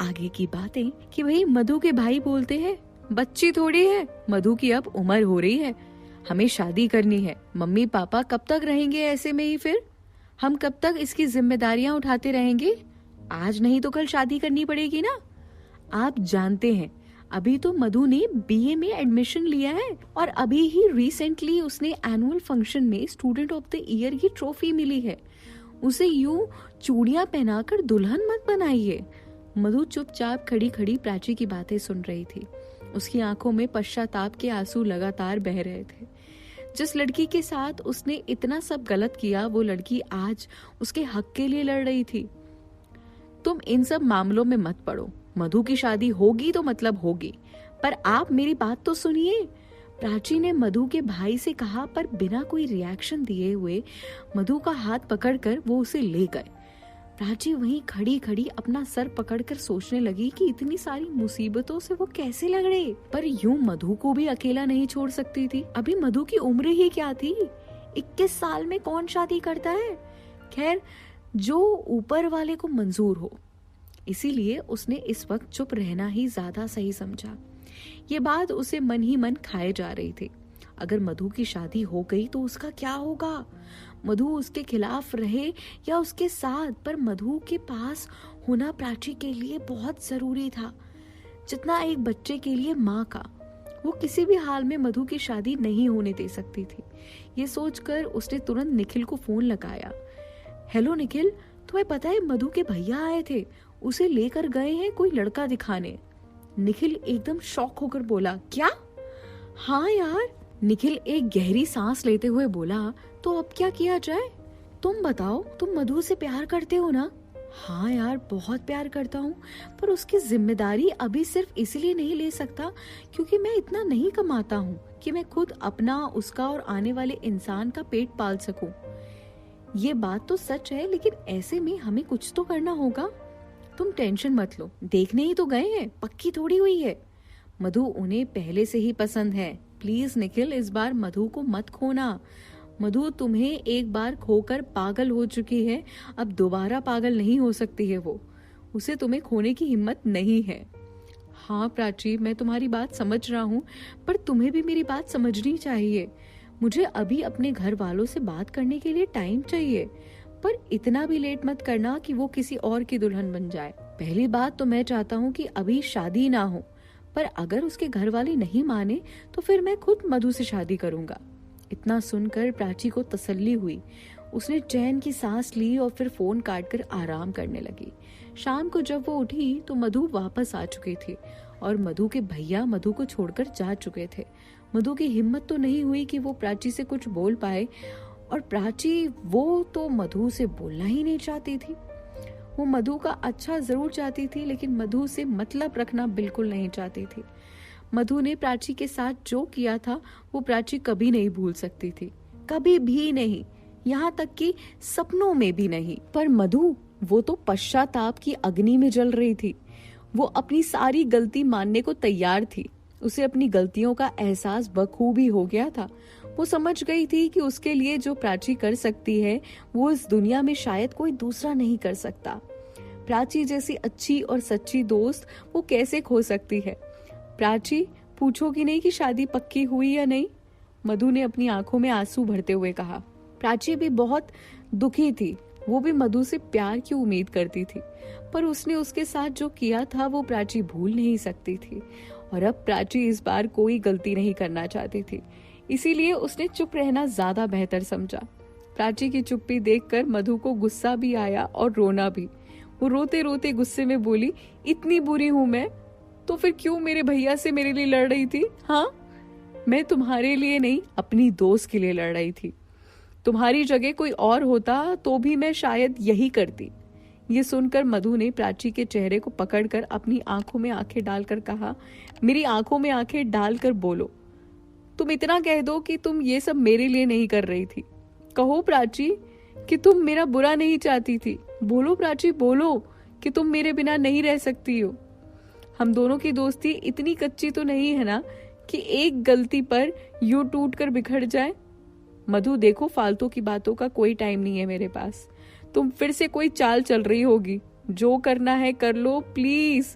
आगे की बातें कि भाई मधु के भाई बोलते हैं, बच्ची थोड़ी है, मधु की अब उम्र हो रही है, हमें शादी करनी है। मम्मी पापा कब तक रहेंगे ऐसे में ही, फिर हम कब तक इसकी जिम्मेदारियां उठाते रहेंगे? आज नहीं तो कल शादी करनी पड़ेगी ना। आप जानते हैं अभी तो मधु ने बीए में एडमिशन लिया है और अभी ही रिसेंटली उसने एनुअल फंक्शन में स्टूडेंट ऑफ द ईयर की ट्रॉफी मिली है। उसे यूं चूड़ियां पहनाकर दुल्हन मत बनाइए। मधु चुपचाप खड़ी खड़ी प्राची की बातें सुन रही थी। उसकी आंखों में पश्चाताप के आंसू लगातार बह रहे थे। जिस लड़की के साथ उसने इतना सब गलत किया वो लड़की आज उसके हक के लिए लड़ रही थी। तुम इन सब मामलों में मत पड़ो, मधु की शादी होगी तो मतलब होगी, पर आप मेरी बात तो सुनिए, प्राची ने मधु के भाई से कहा। पर बिना कोई रिएक्शन दिए हुए मधु का हाथ पकड़कर वो उसे ले गए। प्राची वहीं खड़ी खड़ी अपना सर पकड़कर सोचने लगी कि इतनी सारी मुसीबतों से वो कैसे लड़ गए, पर यूं मधु को भी अकेला नहीं छोड़ सकती थी। अभी मधु की उम्र ही क्या थी, 21 साल में कौन शादी करता है। खैर, जो ऊपर वाले को मंजूर हो, इसीलिए उसने इस वक्त चुप रहना ही ज्यादा सही समझा। ये बात उसे मन ही मन खाए जा रही थी। अगर मधु की शादी हो गई तो उसका क्या होगा? मधु उसके खिलाफ रहे या उसके साथ, पर मधु के पास होना प्राची के लिए बहुत जरूरी था, जितना एक बच्चे के लिए माँ का। वो किसी भी हाल में मधु की शादी नहीं होने दे सकती थी। ये सोचकर उसने तुरंत निखिल को फोन लगाया। हेलो निखिल, तुम्हें पता है मधु के भैया आए थे, उसे लेकर गए हैं कोई लड़का दिखाने। निखिल एकदम शॉक होकर बोला, क्या? हाँ यार। निखिल एक गहरी सांस लेते हुए बोला, तो अब क्या किया जाए? तुम बताओ, तुम मधु से प्यार करते हो ना? हाँ यार, बहुत प्यार करता हूँ, पर उसकी जिम्मेदारी अभी सिर्फ इसलिए नहीं ले सकता क्योंकि मैं इतना नहीं कमाता हूँ कि मैं खुद अपना, उसका और आने वाले इंसान का पेट पाल सकूं। ये बात तो सच है, लेकिन ऐसे में हमें कुछ तो करना होगा। तुम टेंशन मत लो, देखने ही तो गए हैं, पक्की थोड़ी हुई है। मधु उन्हें पहले से ही पसंद है। प्लीज निखिल, इस बार मधु को मत खोना। मधु तुम्हें एक बार खोकर पागल हो चुकी है, अब दोबारा पागल नहीं हो सकती है वो। उसे तुम्हें खोने की हिम्मत नहीं है। हाँ प्राची, मैं तुम्हारी बात समझ रहा हूँ, पर तुम्हें भी मेरी बात समझनी चाहिए। मुझे अभी अपने घर वालों से बात करने के लिए टाइम चाहिए, पर इतना भी लेट मत करना कि वो किसी और की दुल्हन बन जाए। पहली बात तो मैं चाहता हूँ कि अभी शादी ना हो, पर अगर उसके घर वाले नहीं माने तो फिर मैं खुद मधु से शादी करूंगा। इतना सुनकर प्राची को तसल्ली हुई। उसने चैन की सांस ली और फिर फोन काटकर आराम करने लगी। शाम को जब वो उठी तो मधु वापस आ चुकी थी और मधु के भैया मधु को छोड़कर जा चुके थे। मधु की हिम्मत तो नहीं हुई कि वो प्राची से कुछ बोल पाए, और प्राची वो तो मधु से बोलना ही नहीं चाहती थी। वो मधु का अच्छा जरूर चाहती थी, लेकिन मधु से मतलब रखना बिल्कुल नहीं चाहती थी। मधु ने प्राची के साथ जो किया था वो प्राची कभी नहीं भूल सकती थी, कभी भी नहीं, यहाँ तक कि सपनों में भी नहीं। पर मधु, वो तो पश्चाताप की अग्नि में जल रही थी। वो अपनी सारी गलती मानने को तैयार थी। उसे अपनी गलतियों का एहसास बखूबी हो गया था। वो समझ गई थी कि उसके लिए जो प्राची कर सकती है वो इस दुनिया में शायद कोई दूसरा नहीं कर सकता। प्राची जैसी अच्छी और सच्ची दोस्त वो कैसे खो सकती है? प्राची, पूछोगी नहीं कि शादी पक्की हुई या नहीं? मधु ने अपनी आंखों में आंसू भरते हुए कहा। प्राची भी बहुत दुखी थी। वो भी मधु से प्यार की उम्मीद करती थी, पर उसने उसके साथ जो किया था वो प्राची भूल नहीं सकती थी, और अब प्राची इस बार कोई गलती नहीं करना चाहती थी। इसीलिए उसने चुप रहना ज्यादा बेहतर समझा। प्राची की चुप्पी देखकर मधु को गुस्सा भी आया और रोना भी। वो रोते रोते गुस्से में बोली, इतनी बुरी हूं मैं? तो फिर क्यों मेरे भैया से मेरे लिए लड़ रही थी? हाँ, मैं तुम्हारे लिए नहीं, अपनी दोस्त के लिए लड़ रही थी। तुम्हारी जगह कोई और होता तो भी मैं शायद यही करती। ये सुनकर मधु ने प्राची के चेहरे को पकड़कर अपनी आंखों में आंखें डालकर कहा, मेरी आंखों में आंखें डालकर बोलो, तुम इतना कह दो कि तुम ये सब मेरे लिए नहीं कर रही थी। कहो प्राची कि तुम मेरा बुरा नहीं चाहती थी। बोलो प्राची, बोलो कि तुम मेरे बिना नहीं रह सकती हो। हम दोनों की दोस्ती इतनी कच्ची तो नहीं है ना कि एक गलती पर यूं टूट कर बिखर जाए। मधु देखो, फालतू की बातों का कोई टाइम नहीं है मेरे पास। तुम फिर से कोई चाल चल रही होगी। जो करना है कर लो प्लीज,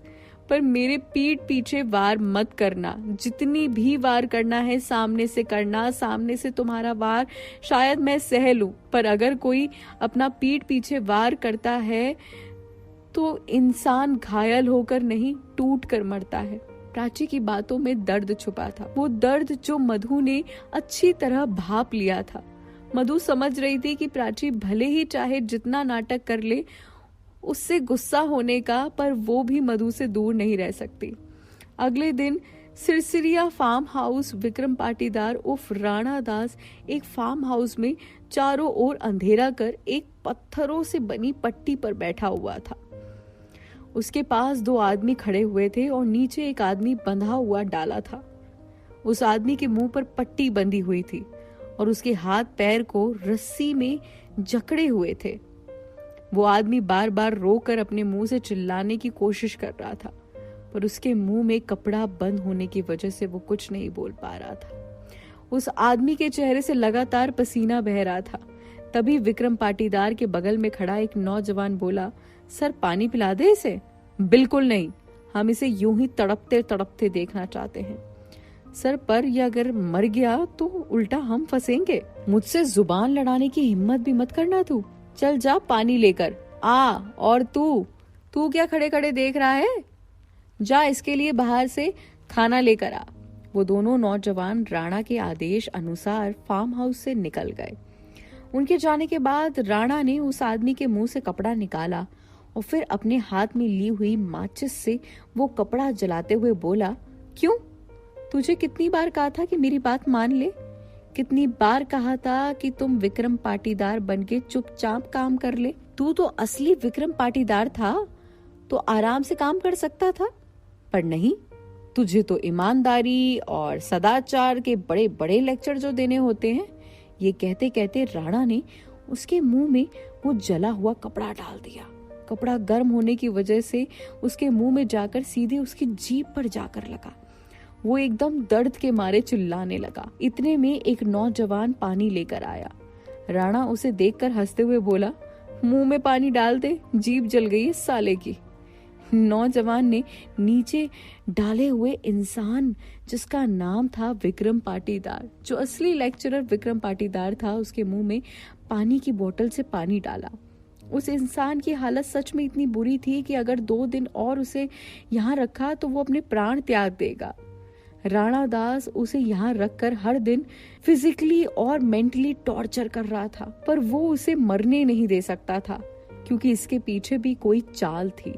पर मेरे पीठ पीछे वार मत करना। जितनी भी वार करना है सामने से करना। सामने से तुम्हारा वार शायद मैं सह लूं, पर अगर कोई अपना पीठ पीछे वार करता है तो इंसान घायल होकर नहीं, टूट कर मरता है। प्राची की बातों में दर्द छुपा था, वो दर्द जो मधु ने अच्छी तरह भाप लिया था। मधु समझ रही थी कि प्राची भले ही चाहे जितना नाटक कर ले उससे गुस्सा होने का, पर वो भी मधु से दूर नहीं रह सकती। अगले दिन सिरसिरिया फार्म हाउस विक्रम पाटीदार उर्फ राणा दास एक फार्म हाउस में चारों ओर अंधेरा कर एक पत्थरों से बनी पट्टी पर बैठा हुआ था। उसके पास 2 आदमी खड़े हुए थे और नीचे एक आदमी बंधा हुआ डाला था। उस आदमी के मुंह पर पट्टी बंधी हुई थी और उसके हाथ पैर को रस्सी में जकड़े हुए थे। वो आदमी बार बार रोकर अपने मुंह से चिल्लाने की कोशिश कर रहा था, पर उसके मुंह में कपड़ा बंद होने की वजह से वो कुछ नहीं बोल पा रहा था। उस आदमी के चेहरे से लगातार पसीना बह रहा था। तभी विक्रम पाटीदार के बगल में खड़ा एक नौजवान बोला, सर पानी पिला दे इसे। बिल्कुल नहीं, हम इसे यूं ही तड़पते तड़पते देखना चाहते हैं। सर पर यह अगर मर गया तो उल्टा हम फंसेंगे। मुझसे जुबान लड़ाने की हिम्मत भी मत करना तू। चल जा पानी लेकर आ। और तू क्या खड़े खड़े देख रहा है? जा इसके लिए बाहर से खाना लेकर आ। वो दोनों नौजवान राणा के आदेश अनुसार फार्म हाउस से निकल गए। उनके जाने के बाद राणा ने उस आदमी के मुंह से कपड़ा निकाला और फिर अपने हाथ में ली हुई माचिस से वो कपड़ा जलाते हुए बोला, क्यों? तुझे कितनी बार कहा था कि मेरी बात मान ले? कितनी बार कहा था कि तुम विक्रम पाटीदार बनके चुपचाप काम कर ले? तू तो असली विक्रम पाटीदार था तो आराम से काम कर सकता था, पर नहीं, तुझे तो ईमानदारी और सदाचार के बड़े बड़े लेक्चर जो देने होते हैं। ये कहते कहते राणा ने उसके मुंह में वो जला हुआ कपड़ा डाल दिया। कपड़ा गर्म होने की वजह से उसके मुंह में जाकर सीधे उसकी जीभ पर जाकर लगा। वो एकदम दर्द के मारे चिल्लाने लगा। इतने में एक नौजवान पानी लेकर आया। राणा उसे देखकर हंसते हुए बोला, मुंह में पानी डाल दे, जीभ जल गई है साले की। नौजवान ने नीचे डाले हुए इंसान जिसका नाम था विक्रम पाटीदार, जो असली लेक्चरर विक्रम पाटीदार था, उसके मुंह में पानी की बोतल से पानी डाला। उस इंसान की हालत सच में इतनी बुरी थी कि अगर 2 दिन और उसे यहाँ रखा तो वो अपने प्राण त्याग देगा। राणा दास उसे यहाँ रखकर हर दिन फिजिकली और मेंटली टॉर्चर कर रहा था, पर वो उसे मरने नहीं दे सकता था क्योंकि इसके पीछे भी कोई चाल थी।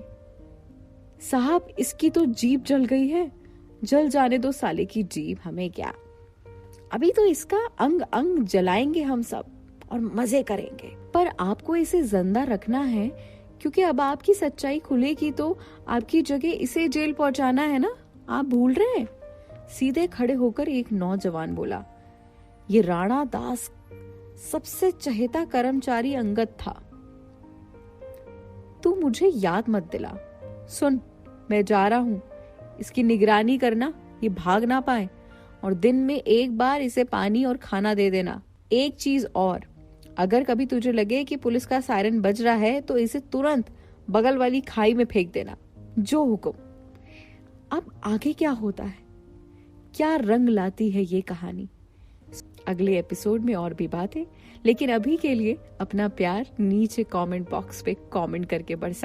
साहब, इसकी तो जीभ जल गई है। जल जाने दो साले की जीभ, हमें क्या। अभी तो इसका अंग अंग जलाएंगे हम सब और मजे करेंगे। पर आपको इसे जिंदा रखना है क्योंकि अब आपकी सच्चाई खुलेगी तो आपकी जगह इसे जेल पहुंचाना है ना, आप भूल रहे हैं? सीधे खड़े होकर एक नौजवान बोला। ये राणा दास सबसे चहेता कर्मचारी अंगद था। तू मुझे याद मत दिला। सुन, मैं जा रहा हूं, इसकी निगरानी करना, ये भाग ना पाए, और दिन में एक बार इसे पानी और खाना दे देना। एक चीज और, अगर कभी तुझे लगे कि पुलिस का सायरन बज रहा है तो इसे तुरंत बगल वाली खाई में फेंक देना। जो हुक्म। अब आगे क्या होता है, क्या रंग लाती है ये कहानी, अगले एपिसोड में और भी बातें। लेकिन अभी के लिए अपना प्यार नीचे कमेंट बॉक्स पे कमेंट करके बरसा